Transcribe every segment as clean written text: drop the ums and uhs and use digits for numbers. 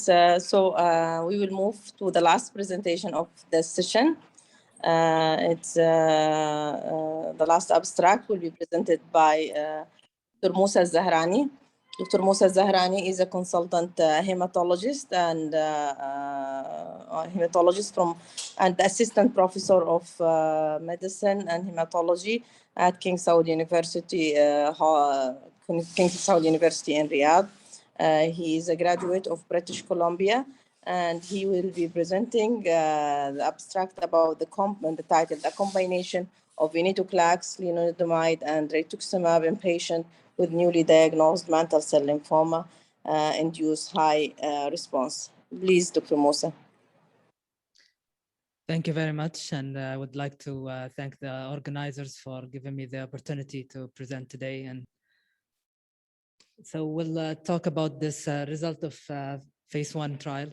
Yes, we will move to the last presentation of the session. It's the last abstract will be presented by Dr. Musa Alzahrani. Dr. Musa Alzahrani is a consultant hematologist and and assistant professor of medicine and hematology at King Saud University, King Saud University in Riyadh. He is a graduate of British Columbia, and he will be presenting the abstract about the title, The Combination of Venetoclax, lenalidomide, and rituximab in patients with newly diagnosed mantle cell lymphoma induced high response. Please, Dr. Musa. Thank you very much, and I would like to thank the organizers for giving me the opportunity to present today. And so we'll talk about this result of phase 1 trial.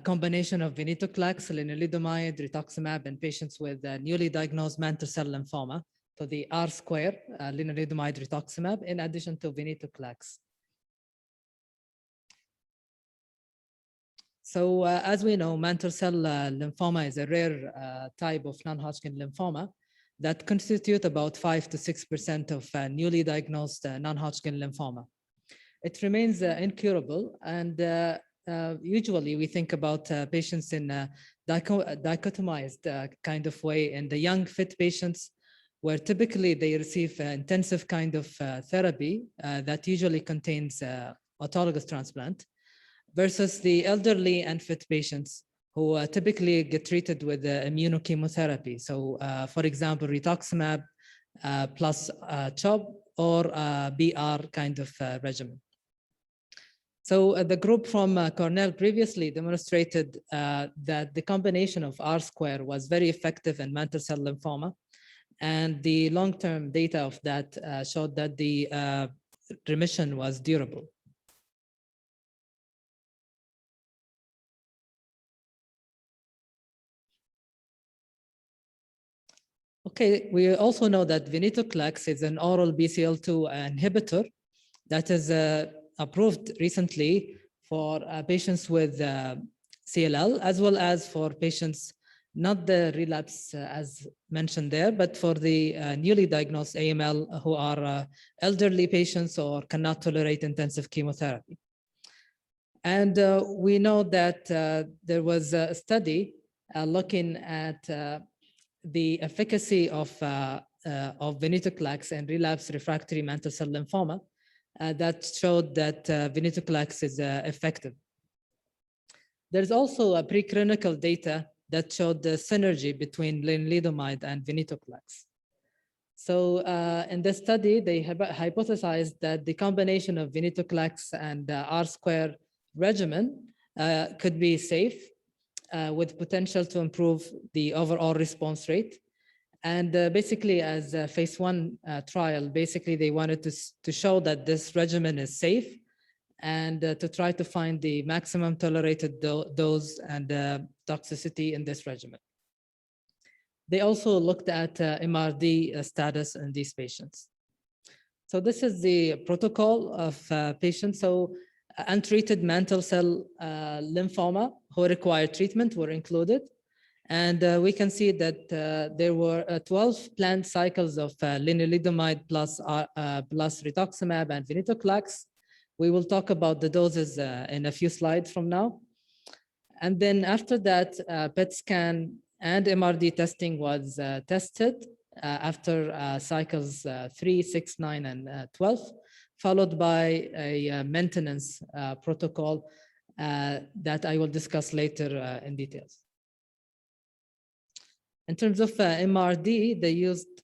Combination of venetoclax, lenalidomide, rituximab in patients with newly diagnosed mantle cell lymphoma, so the R-square, lenalidomide, rituximab, in addition to venetoclax. So as we know, mantle cell lymphoma is a rare type of non-Hodgkin lymphoma that constitute about 5 to 6% of newly diagnosed non-Hodgkin lymphoma. It remains incurable, and usually we think about patients in a dichotomized kind of way in the young fit patients, where typically they receive intensive kind of therapy that usually contains autologous transplant, versus the elderly and fit patients who typically get treated with immunochemotherapy. So for example, rituximab plus CHOP or BR kind of regimen. So the group from Cornell previously demonstrated that the combination of R-square was very effective in mantle cell lymphoma. And the long-term data of that showed that the remission was durable. Okay, we also know that venetoclax is an oral BCL2 inhibitor that is approved recently for patients with CLL, as well as for patients, not the relapse as mentioned there, but for the newly diagnosed AML who are elderly patients or cannot tolerate intensive chemotherapy. And we know that there was a study looking at the efficacy of venetoclax in relapse refractory mantle cell lymphoma that showed that venetoclax is effective. There's also a preclinical data that showed the synergy between lenalidomide and venetoclax. So in this study, they hypothesized that the combination of venetoclax and R-square regimen could be safe, with potential to improve the overall response rate. And basically, as a phase 1 trial, basically they wanted to show that this regimen is safe and to try to find the maximum tolerated dose and toxicity in this regimen. They also looked at MRD status in these patients. So this is the protocol of patients. So untreated mantle cell lymphoma who require treatment were included. And we can see that there were 12 planned cycles of lenalidomide plus rituximab and venetoclax. We will talk about the doses in a few slides from now. And then after that, PET scan and MRD testing was tested after cycles 3, 6, 9, and 12. Followed by a maintenance protocol that I will discuss later in details. In terms of MRD, they used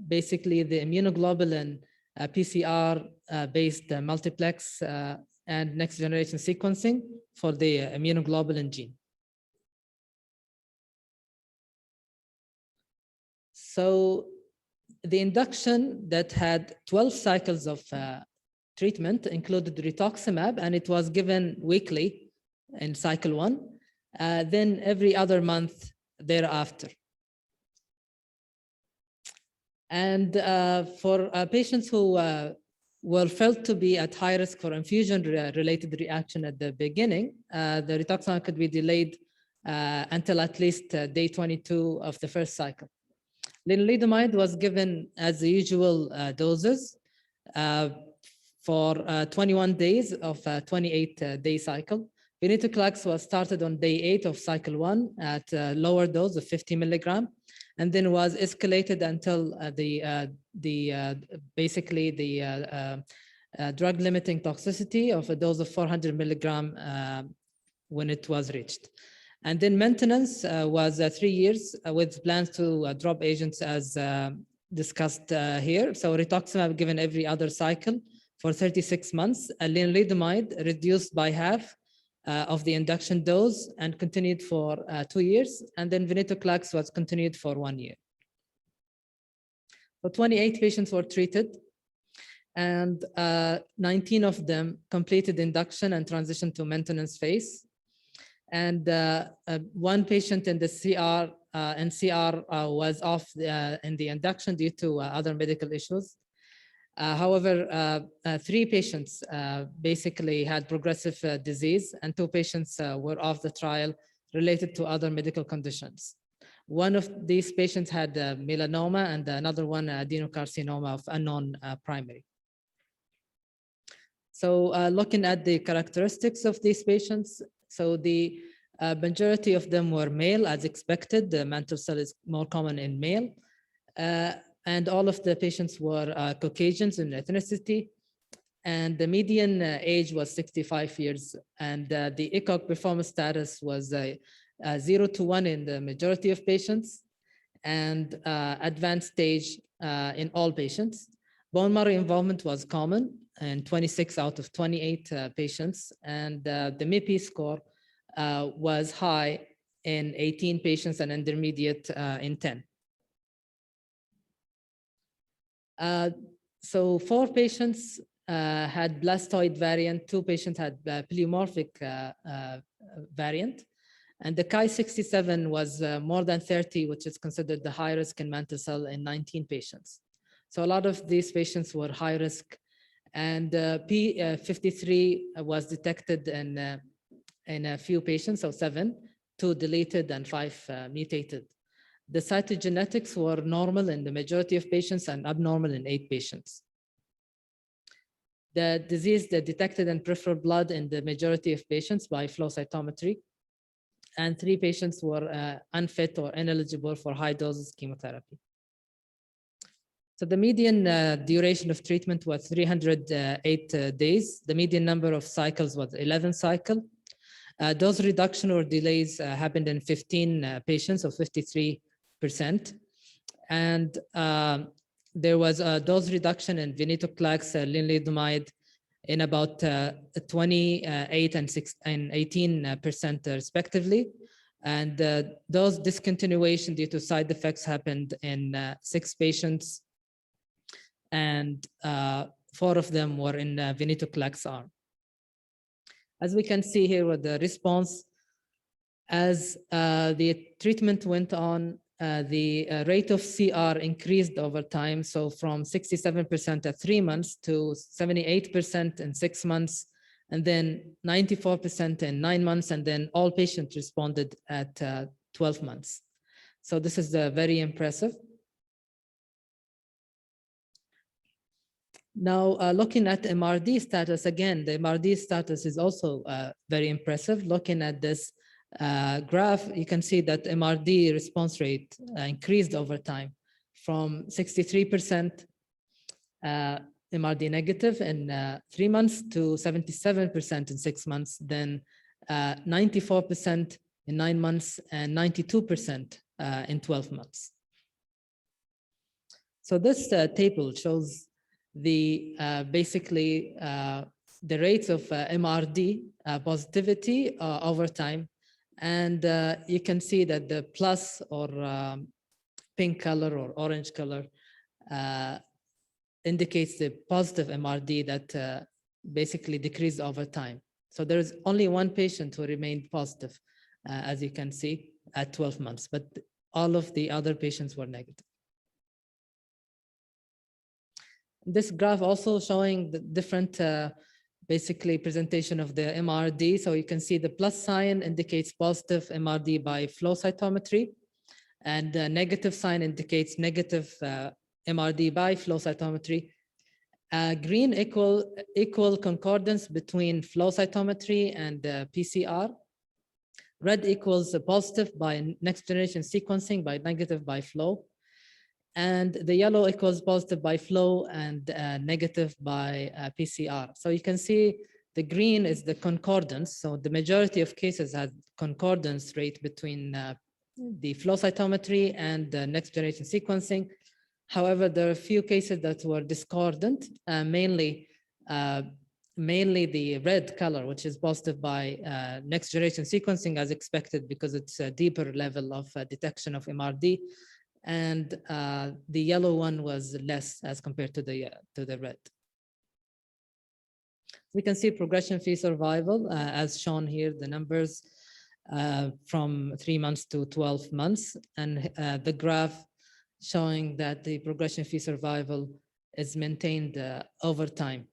basically the immunoglobulin PCR-based multiplex and next generation sequencing for the immunoglobulin gene. So the induction that had 12 cycles of treatment included rituximab, and it was given weekly in cycle 1, then every other month thereafter. And for patients who were felt to be at high risk for infusion-related reaction at the beginning, the Retoxin could be delayed until at least day 22 of the first cycle. Lenalidomide was given as the usual doses for 21 days of a 28-day cycle. Venetoclax was started on day 8 of cycle 1 at a lower dose of 50 milligram, and then was escalated until basically the drug-limiting toxicity of a dose of 400 milligram when it was reached. And then maintenance was 3 years with plans to drop agents as discussed here. So rituximab given every other cycle for 36 months, lenalidomide reduced by half of the induction dose and continued for 2 years. And then Venetoclax was continued for 1 year. So 28 patients were treated, and 19 of them completed induction and transitioned to maintenance phase. And one patient in the CR was off in the induction due to other medical issues. However, 3 patients basically had progressive disease, and 2 patients were off the trial related to other medical conditions. One of these patients had melanoma, and another one adenocarcinoma of unknown primary. So looking at the characteristics of these patients, so the majority of them were male, as expected. The mantle cell is more common in male. And all of the patients were Caucasians in ethnicity. And the median age was 65 years. And the ECOG performance status was 0 to 1 in the majority of patients, and advanced stage in all patients. Bone marrow involvement was common in 26 out of 28 patients. And the MIPI score was high in 18 patients and intermediate in 10. So 4 patients had blastoid variant, 2 patients had pleomorphic variant, and the Chi67 was more than 30, which is considered the high risk in mantle cell in 19 patients. So a lot of these patients were high risk, and P53 was detected in a few patients, so 7, 2 deleted and 5 mutated. The cytogenetics were normal in the majority of patients and abnormal in 8 patients. The disease detected in peripheral blood in the majority of patients by flow cytometry, and 3 patients were unfit or ineligible for high doses chemotherapy. So the median duration of treatment was 308 days. The median number of cycles was 11 cycles. Dose reduction or delays happened in 15 patients, so 53%. And there was a dose reduction in Venetoclax, lenalidomide in about 28 and 18% respectively. And those discontinuation due to side effects happened in 6 patients, and 4 of them were in Venetoclax arm. As we can see here with the response, as the treatment went on, the rate of CR increased over time. So from 67% at 3 months to 78% in 6 months, and then 94% in 9 months, and then all patients responded at 12 months. So this is very impressive. Now, looking at MRD status, again, the MRD status is also very impressive. Looking at this graph, you can see that MRD response rate increased over time from 63% MRD negative in 3 months to 77% in 6 months, then 94% in 9 months, and 92% in 12 months. So this table shows the basically the rates of MRD positivity over time, and you can see that the plus or pink color or orange color indicates the positive MRD that basically decreased over time. So there is only 1 patient who remained positive, as you can see, at 12 months, but all of the other patients were negative. This graph also showing the different basically presentation of the MRD. So you can see the plus sign indicates positive MRD by flow cytometry, and the negative sign indicates negative MRD by flow cytometry. Green equal concordance between flow cytometry and PCR. Red equals positive by next generation sequencing, by negative by flow. And the yellow equals positive by flow and negative by PCR. So you can see the green is the concordance. So the majority of cases had concordance rate between the flow cytometry and the next generation sequencing. However, there are a few cases that were discordant, mainly the red color, which is positive by next generation sequencing as expected, because it's a deeper level of detection of MRD. And the yellow one was less as compared to the red. We can see progression-free survival, as shown here, the numbers from 3 months to 12 months, and the graph showing that the progression-free survival is maintained over time.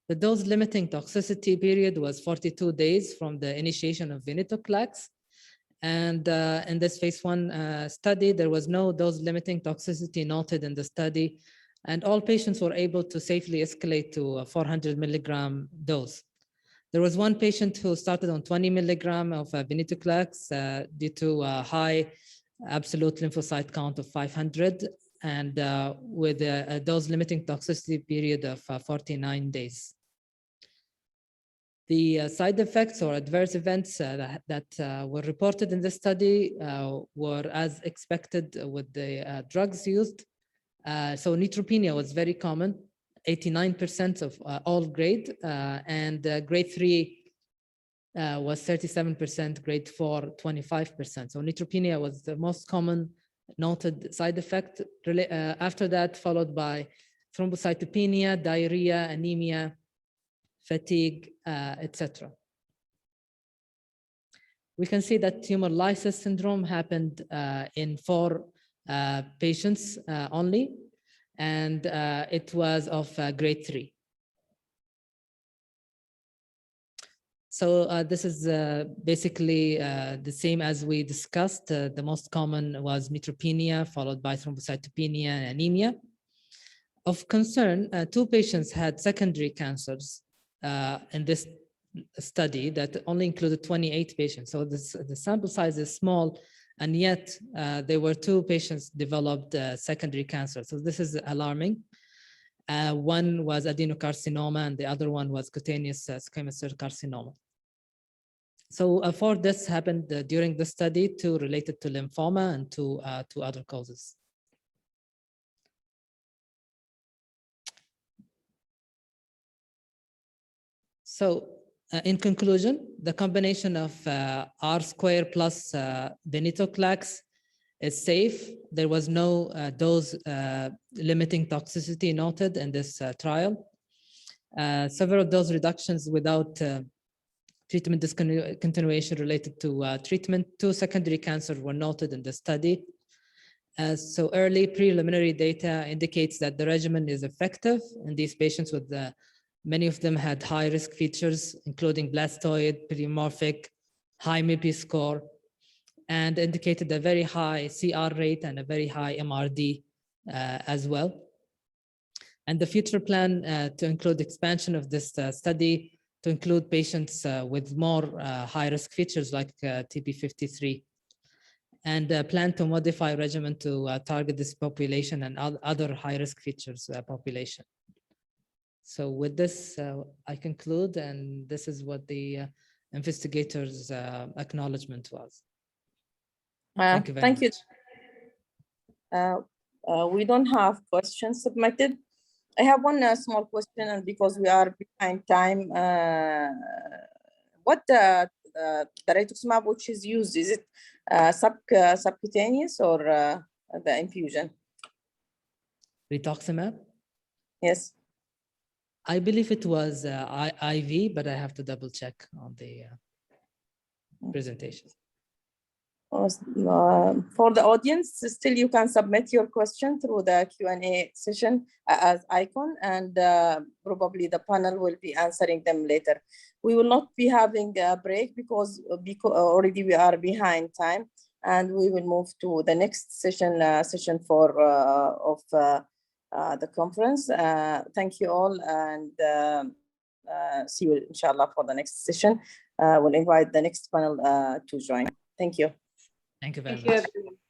The dose-limiting toxicity period was 42 days from the initiation of Venetoclax. And in this phase 1 study, there was no dose-limiting toxicity noted in the study, and all patients were able to safely escalate to a 400 milligram dose. There was one patient who started on 20 milligram of Venetoclax due to a high absolute lymphocyte count of 500, and with a dose-limiting toxicity period of 49 days. The side effects or adverse events that were reported in the study were as expected with the drugs used. So neutropenia was very common, 89% of all grade, and grade 3 was 37%, grade 4, 25%. So neutropenia was the most common noted side effect. After that, followed by thrombocytopenia, diarrhea, anemia, fatigue, etc. We can see that tumor lysis syndrome happened in 4 patients only, and it was of grade 3. So this is basically the same as we discussed. The most common was neutropenia, followed by thrombocytopenia and anemia. Of concern, 2 patients had secondary cancers in this study that only included 28 patients. So the sample size is small, and yet there were 2 patients developed secondary cancer. So this is alarming. One was adenocarcinoma, and the other one was cutaneous squamous cell carcinoma. So 4 deaths happened during the study, 2 related to lymphoma and 2 other causes. So in conclusion, the combination of R² plus Venetoclax is safe. There was no dose limiting toxicity noted in this trial. Several dose reductions without treatment discontinuation related to treatment. 2 secondary cancers were noted in the study. So early preliminary data indicates that the regimen is effective in these patients with many of them had high risk features, including blastoid, pleomorphic, high MIPI score, and indicated a very high CR rate and a very high MRD as well. And the future plan to include expansion of this study to include patients with more high risk features like TP53, and plan to modify regimen to target this population and other high risk features population. So with this, I conclude, and this is what the investigators' acknowledgement was. Thank you very much. We don't have questions submitted. I have one small question, and because we are behind time, what the rituximab which is used, is it subcutaneous or the infusion? Retoximab? Yes. I believe it was IV, but I have to double check on the presentation. For the audience, still you can submit your question through the Q&A session as icon, and probably the panel will be answering them later. We will not be having a break because already we are behind time, and we will move to the next session, session 4 of the conference. Thank you all, and see you inshallah for the next session. We'll invite the next panel to join. Thank you. Thank you very much. Thank you, everyone.